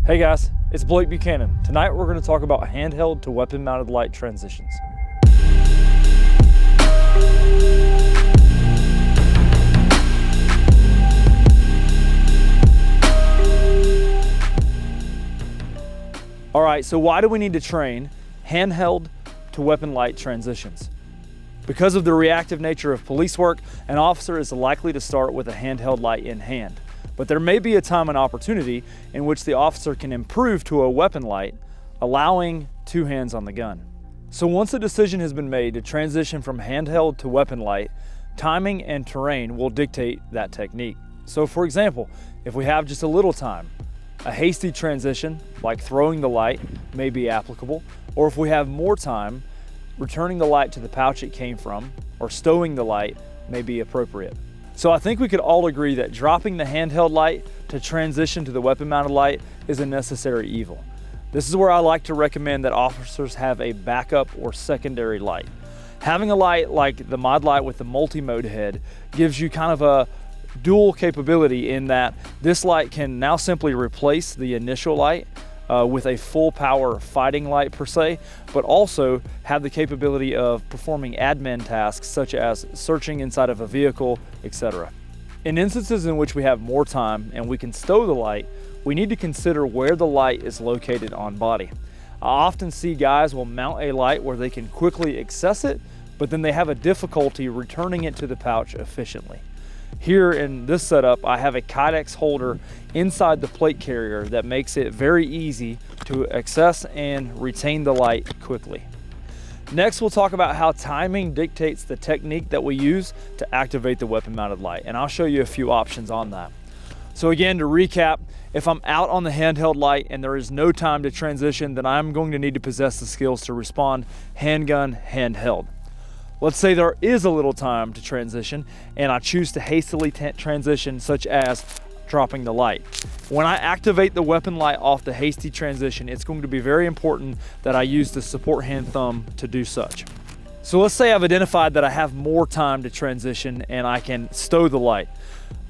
Hey guys, it's Blake Buchanan. Tonight we're going to talk about handheld to weapon mounted light transitions. Alright, so why do we need to train handheld to weapon light transitions? Because of the reactive nature of police work, an officer is likely to start with a handheld light in hand. But there may be a time and opportunity in which the officer can improve to a weapon light, allowing two hands on the gun. So once a decision has been made to transition from handheld to weapon light, timing and terrain will dictate that technique. So for example, if we have just a little time, a hasty transition, like throwing the light, may be applicable, or if we have more time, returning the light to the pouch it came from, or stowing the light may be appropriate. So I think we could all agree that dropping the handheld light to transition to the weapon mounted light is a necessary evil. This is where I like to recommend that officers have a backup or secondary light. Having a light like the Modlite with the multi-mode head gives you kind of a dual capability in that this light can now simply replace the initial light with a full power fighting light per se, but also have the capability of performing admin tasks such as searching inside of a vehicle, etc. In instances in which we have more time and we can stow the light, we need to consider where the light is located on body. I often see guys will mount a light where they can quickly access it, but then they have a difficulty returning it to the pouch efficiently. Here in this setup, I have a Kydex holder inside the plate carrier that makes it very easy to access and retain the light quickly. Next, we'll talk about how timing dictates the technique that we use to activate the weapon mounted light, and I'll show you a few options on that. So again, to recap, if I'm out on the handheld light and there is no time to transition, then I'm going to need to possess the skills to respond handgun, handheld. Let's say there is a little time to transition and I choose to hastily transition, such as dropping the light. When I activate the weapon light off the hasty transition, it's going to be very important that I use the support hand thumb to do such. So let's say I've identified that I have more time to transition and I can stow the light.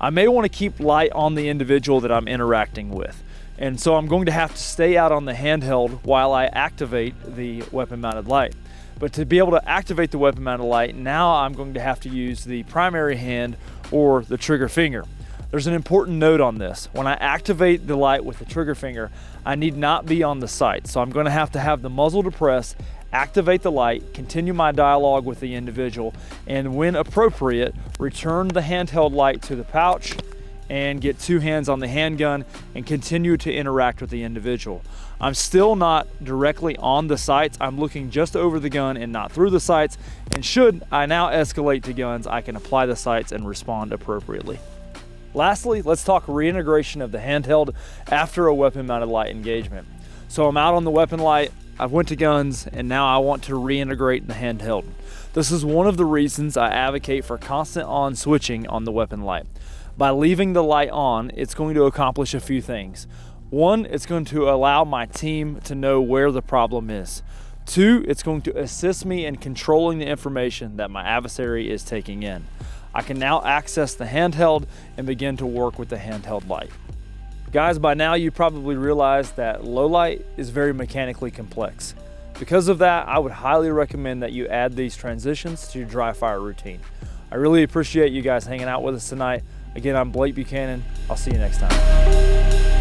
I may want to keep light on the individual that I'm interacting with. And so I'm going to have to stay out on the handheld while I activate the weapon mounted light. But to be able to activate the weapon mounted light, now I'm going to have to use the primary hand or the trigger finger. There's an important note on this. When I activate the light with the trigger finger, I need not be on the sight. So I'm going to have the muzzle depressed, activate the light, continue my dialogue with the individual, and when appropriate, return the handheld light to the pouch and get two hands on the handgun and continue to interact with the individual. I'm still not directly on the sights. I'm looking just over the gun and not through the sights. And should I now escalate to guns, I can apply the sights and respond appropriately. Lastly, let's talk reintegration of the handheld after a weapon mounted light engagement. So I'm out on the weapon light, I went to guns, and now I want to reintegrate the handheld. This is one of the reasons I advocate for constant on switching on the weapon light. By leaving the light on, it's going to accomplish a few things. One, it's going to allow my team to know where the problem is. Two, it's going to assist me in controlling the information that my adversary is taking in. I can now access the handheld and begin to work with the handheld light. Guys, by now you probably realize that low light is very mechanically complex. Because of that, I would highly recommend that you add these transitions to your dry fire routine. I really appreciate you guys hanging out with us tonight. Again, I'm Blake Buchanan. I'll see you next time.